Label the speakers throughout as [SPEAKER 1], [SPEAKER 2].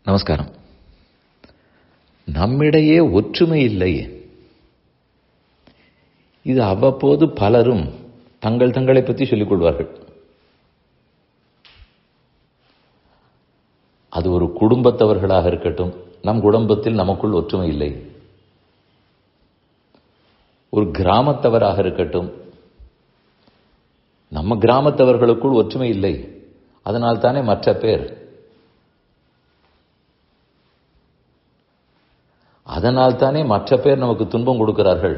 [SPEAKER 1] நமஸ்காரம். நம்மிடையே ஒற்றுமை இல்லை. இது அவ்வப்போது பலரும் தங்களை பற்றி சொல்லிக் கொள்வார்கள். அது ஒரு குடும்பத்தவர்களாக இருக்கட்டும், நம் குடும்பத்தில் நமக்குள் ஒற்றுமை இல்லை. ஒரு கிராமத்தவராக இருக்கட்டும், நம்ம கிராமத்தவர்களுக்குள் ஒற்றுமை இல்லை. அதனால் தானே மற்ற பேர் நமக்கு துன்பம் கொடுக்கிறார்கள்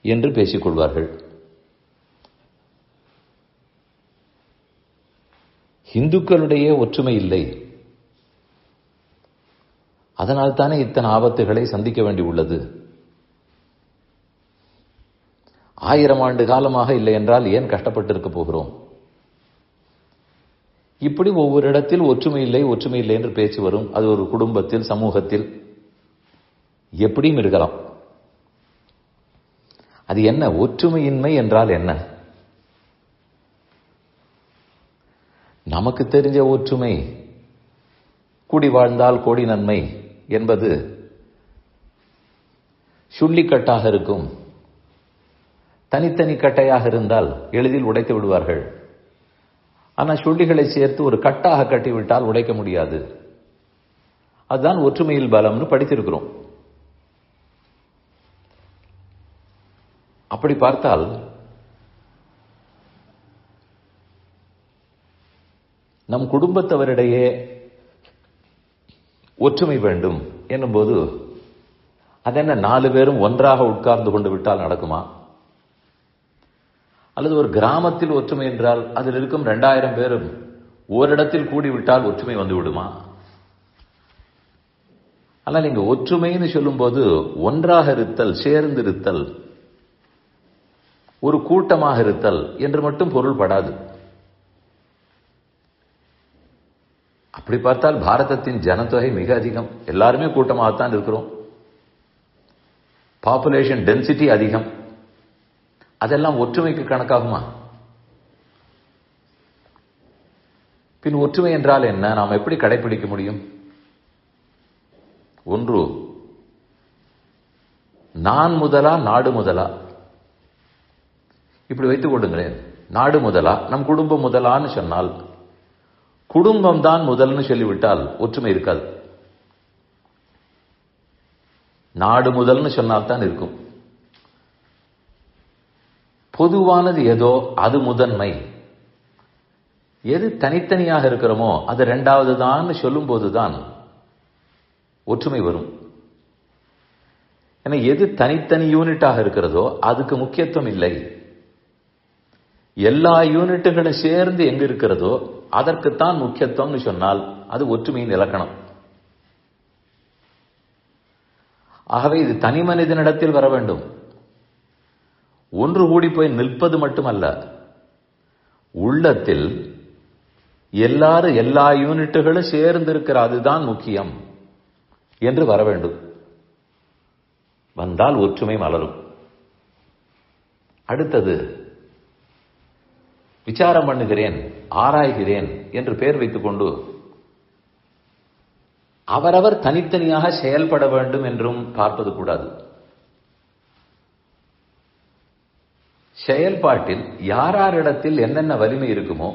[SPEAKER 1] என்று பேசிக்கொள்வார்கள். இந்துக்களிடையே ஒற்றுமை இல்லை. அதனால் தானே இத்தனை ஆபத்துகளை சந்திக்க வேண்டி உள்ளது. 1000 ஆண்டு காலமாக இல்லை என்றால் ஏன் கஷ்டப்பட்டிருக்க போகிறோம்? இப்படி ஒவ்வொரு இடத்தில் ஒற்றுமை இல்லை என்று பேச்சு வரும். அது ஒரு குடும்பத்தில், சமூகத்தில் எப்படியும் இருக்கலாம். அது என்ன ஒற்றுமையின்மை என்றால் என்ன? நமக்கு தெரிஞ்ச ஒற்றுமை, கூடி வாழ்ந்தால் கோடி நன்மை என்பது சுள்ளிக்கட்டாக இருக்கும். தனித்தனி கட்டையாக இருந்தால் எளிதில் உடைத்து விடுவார்கள். ஆனால் சுள்ளிகளை சேர்த்து ஒரு கட்டாக கட்டிவிட்டால் உடைக்க முடியாது. அதுதான் ஒற்றுமையில் பலம்னு படித்திருக்கிறோம். அப்படி பார்த்தால் நம் குடும்பத்தவரிடையே ஒற்றுமை வேண்டும் என்னும்போது அதென்ன 4 பேரும் ஒன்றாக உட்கார்ந்து கொண்டு விட்டால் நடக்குமா? அல்லது ஒரு கிராமத்தில் ஒற்றுமை என்றால் அதில் இருக்கும் 2000 பேரும் ஓரிடத்தில் கூடிவிட்டால் ஒற்றுமை வந்து விடுமா? ஆனால் இங்க ஒற்றுமைன்னு சொல்லும்போது ஒன்றாக இருத்தல், சேர்ந்து இருத்தல், ஒரு கூட்டமாக இருத்தல் என்று மட்டும் பொருள் படாது. அப்படி பார்த்தால் பாரதத்தின் ஜனத்தொகை மிக அதிகம். எல்லாருமே கூட்டமாகத்தான் இருக்கிறோம். பாப்புலேஷன் டென்சிட்டி அதிகம். அதெல்லாம் ஒற்றுமைக்கு கணக்காகுமா? பின் ஒற்றுமை என்றால் என்ன? நாம் எப்படி கடைபிடிக்க முடியும்? ஒன்று, நான் முதலா நாடு முதலா? இப்படி வைத்துக் கொள்ளுங்களேன். நாடு முதலா, நம் குடும்பம் முதலான்னு சொன்னால், குடும்பம் தான் முதல்னு சொல்லிவிட்டால் ஒற்றுமை இருக்காது. நாடு முதல்னு சொன்னால்தான் இருக்கும். பொதுவானது ஏதோ அது முதன்மை. எது தனித்தனியாக இருக்கிறோமோ அது 2வது தான் சொல்லும் போதுதான் ஒற்றுமை வரும். ஏன்னா எது தனித்தனி யூனிட்டாக இருக்கிறதோ அதுக்கு முக்கியத்துவம் இல்லை. எல்லா யூனிட்டுகளும் சேர்ந்து எங்க இருக்கிறதோ அதற்குத்தான் முக்கியத்துவம்னு சொன்னால் அது ஒற்றுமையின் இலக்கணம். ஆகவே இது தனி மனிதனிடத்தில் வர வேண்டும். ஒன்று கூடி போய் நிற்பது மட்டுமல்ல, உள்ளத்தில் எல்லாரும் எல்லா யூனிட்டுகளும் சேர்ந்து இருக்கிற அதுதான் முக்கியம் என்று வர வேண்டும். வந்தால் ஒற்றுமை மலரும். அடுத்தது, விசாரம் பண்ணுகிறேன், ஆராய்கிறேன் என்று பெயர் வைத்துக் கொண்டு அவரவர் தனித்தனியாக செயல்பட வேண்டும் என்றும் பார்ப்பது கூடாது. செயல்பாட்டில் யாரிடத்தில் என்னென்ன வலிமை இருக்குமோ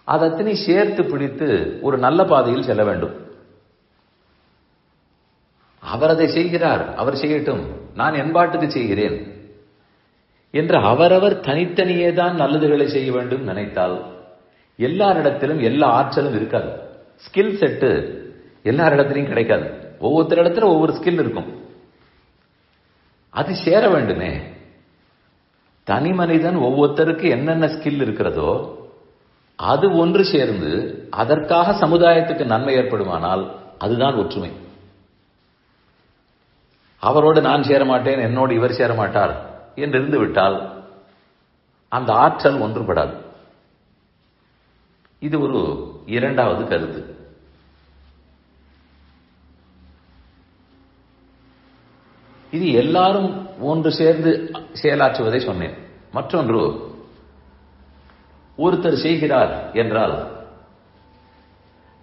[SPEAKER 1] அதனை சேர்த்து பிடித்து ஒரு நல்ல பாதையில் செல்ல வேண்டும். அவர் அதை செய்கிறார், அவர் செய்யட்டும், நான் என்பாட்டுக்கு செய்கிறேன் என்று அவரவர் தனித்தனியே தான் நல்லதுகளை செய்ய வேண்டும் நினைத்தால் எல்லாரிடத்திலும் எல்லா ஆற்றலும் இருக்காது. ஸ்கில் செட்டு எல்லாரிடத்திலையும் கிடைக்காது. ஒவ்வொருத்தர் இடத்துல ஒவ்வொரு ஸ்கில் இருக்கும். அது சேர வேண்டுமே. தனி மனிதன் ஒவ்வொருத்தருக்கு என்னென்ன ஸ்கில் இருக்கிறதோ அது ஒன்று சேர்ந்து அதற்காக சமுதாயத்துக்கு நன்மை ஏற்படுமானால் அதுதான் ஒற்றுமை. அவரோடு நான் சேர மாட்டேன், என்னோடு இவர் சேர மாட்டார் என்று இருந்து விட்டால் அந்த ஆற்றல் ஒன்றுபடாது. இது ஒரு 2வது கருத்து. இது எல்லாரும் ஒன்று சேர்ந்து செயலாற்றுவதை சொன்னேன். மற்றொன்று, ஒருத்தர் செய்கிறார் என்றால்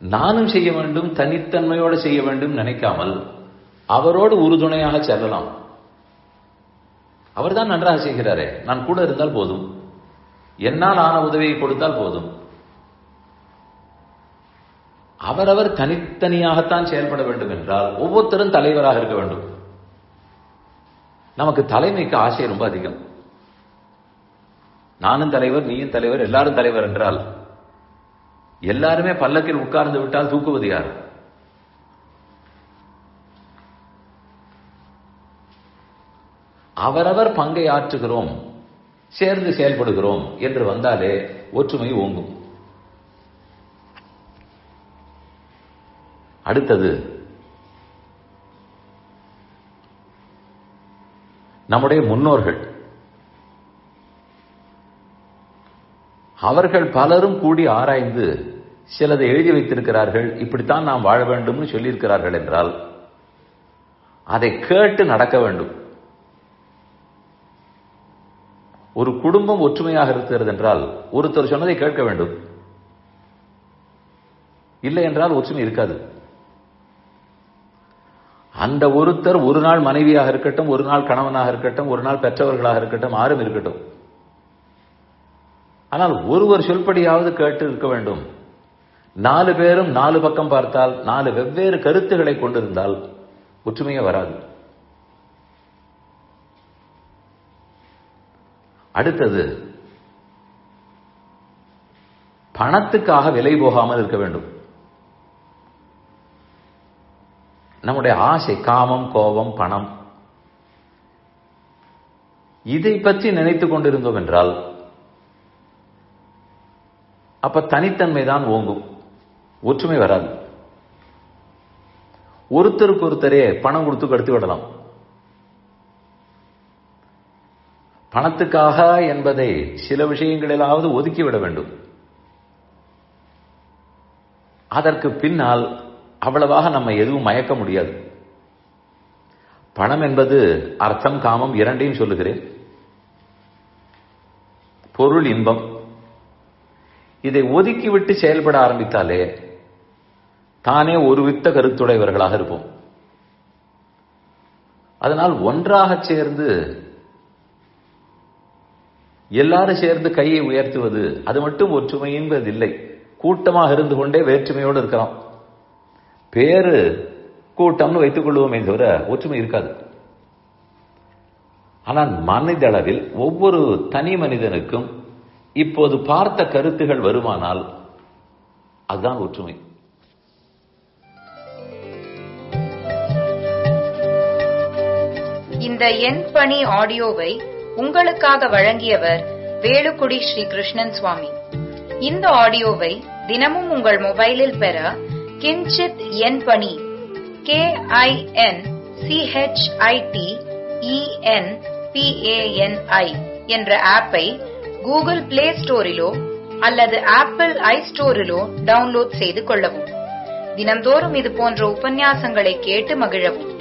[SPEAKER 1] நானும் செய்ய வேண்டும், தனித்தன்மையோடு செய்ய வேண்டும் நினைக்காமல் அவரோடு உறுதுணையாக செல்லலாம். அவர்தான் நன்றாக செய்கிறாரே, நான் கூட இருந்தால் போதும், என்னால் ஆன உதவியை கொடுத்தால் போதும். அவரவர் தனித்தனியாகத்தான் செயல்பட வேண்டும் என்றால் ஒவ்வொருத்தரும் தலைவராக இருக்க வேண்டும். நமக்கு தலைமைக்கு ஆசை ரொம்ப அதிகம். நானும் தலைவர், நீயும் தலைவர், எல்லாரும் தலைவர் என்றால் எல்லாருமே பல்லக்கில் உட்கார்ந்து விட்டால் தூக்குவது யார்? அவரவர் பங்கை ஆற்றுகிறோம், சேர்ந்து செயல்படுகிறோம் என்று வந்தாலே ஒற்றுமை ஓங்கும். அடுத்தது, நம்முடைய முன்னோர்கள் அவர்கள் பலரும் கூடி ஆராய்ந்து சிலதை எழுதி வைத்திருக்கிறார்கள். இப்படித்தான் நாம் வாழ வேண்டும் சொல்லியிருக்கிறார்கள் என்றால் அதை கேட்டு நடக்க வேண்டும். ஒரு குடும்பம் ஒற்றுமையாக இருக்கிறது என்றால் ஒருத்தர் சொன்னதை கேட்க வேண்டும். இல்லை என்றால் ஒற்றுமை இருக்காது. அந்த ஒருத்தர் ஒரு நாள் மனைவியாக இருக்கட்டும், ஒரு நாள் கணவனாக இருக்கட்டும், ஒரு நாள் பெற்றவர்களாக இருக்கட்டும், யாரும் இருக்கட்டும், ஆனால் ஒருவர் சொல்படியாவது கேட்டு இருக்க வேண்டும். 4 பேரும் 4 பக்கம் பார்த்தால் 4 வெவ்வேறு கருத்துக்களை கொண்டிருந்தால் ஒற்றுமையே வராது. அடுத்தது, பணத்துக்காக விலை போகாமல் இருக்க வேண்டும். நம்முடைய ஆசை, காமம், கோபம், பணம், இதை பற்றி நினைத்துக் கொண்டிருந்தோம் என்றால் அப்ப தனித்தன்மை தான் ஓங்கும், ஒற்றுமை வராது. ஒருத்தருக்கு ஒருத்தரே பணம் கொடுத்து கடுத்து விடலாம். பணத்துக்காக என்பதை சில விஷயங்களிலாவது ஒதுக்கிவிட வேண்டும். அதற்கு பின்னால் அவ்வளவாக நம்ம எதுவும் மயக்க முடியாது. பணம் என்பது அர்த்தம், காமம் இரண்டையும் சொல்லுகிறேன். பொருள், இன்பம், இதை ஒதுக்கிவிட்டு செயல்பட ஆரம்பித்தாலே தானே ஒருவித்த கருத்துடையவர்களாக இருப்போம். அதனால் ஒன்றாக சேர்ந்து எல்லாரும் சேர்ந்து கையை உயர்த்துவது அது மட்டும் ஒற்றுமை என்பது இல்லை. கூட்டமாக இருந்து கொண்டே வேற்றுமையோடு இருக்கலாம். பேரு கூட்டம்னு வைத்துக் கொள்வோமே தவிர ஒற்றுமை இருக்காது. ஆனால் மனிதளவில் ஒவ்வொரு தனி மனிதனுக்கும் இப்போது பார்த்த கருத்துகள் வருமானால் அதுதான் ஒற்றுமை.
[SPEAKER 2] இந்த என் பணி ஆடியோவை உங்களுக்காக வழங்கியவர் வேலுக்குடி ஸ்ரீ கிருஷ்ணன் சுவாமி. இந்த ஆடியோவை தினமும் உங்கள் மொபைலில் பெற கிஞ்சித் என் பணி KINCHITENPANI என்ற ஆப்பை கூகுள் பிளே ஸ்டோரிலோ அல்லது ஆப்பிள் ஐஸ்டோரிலோ டவுன்லோட் செய்து கொள்ளவும். தினம்தோறும் இது போன்ற உபன்யாசங்களை கேட்டு மகிழவும்.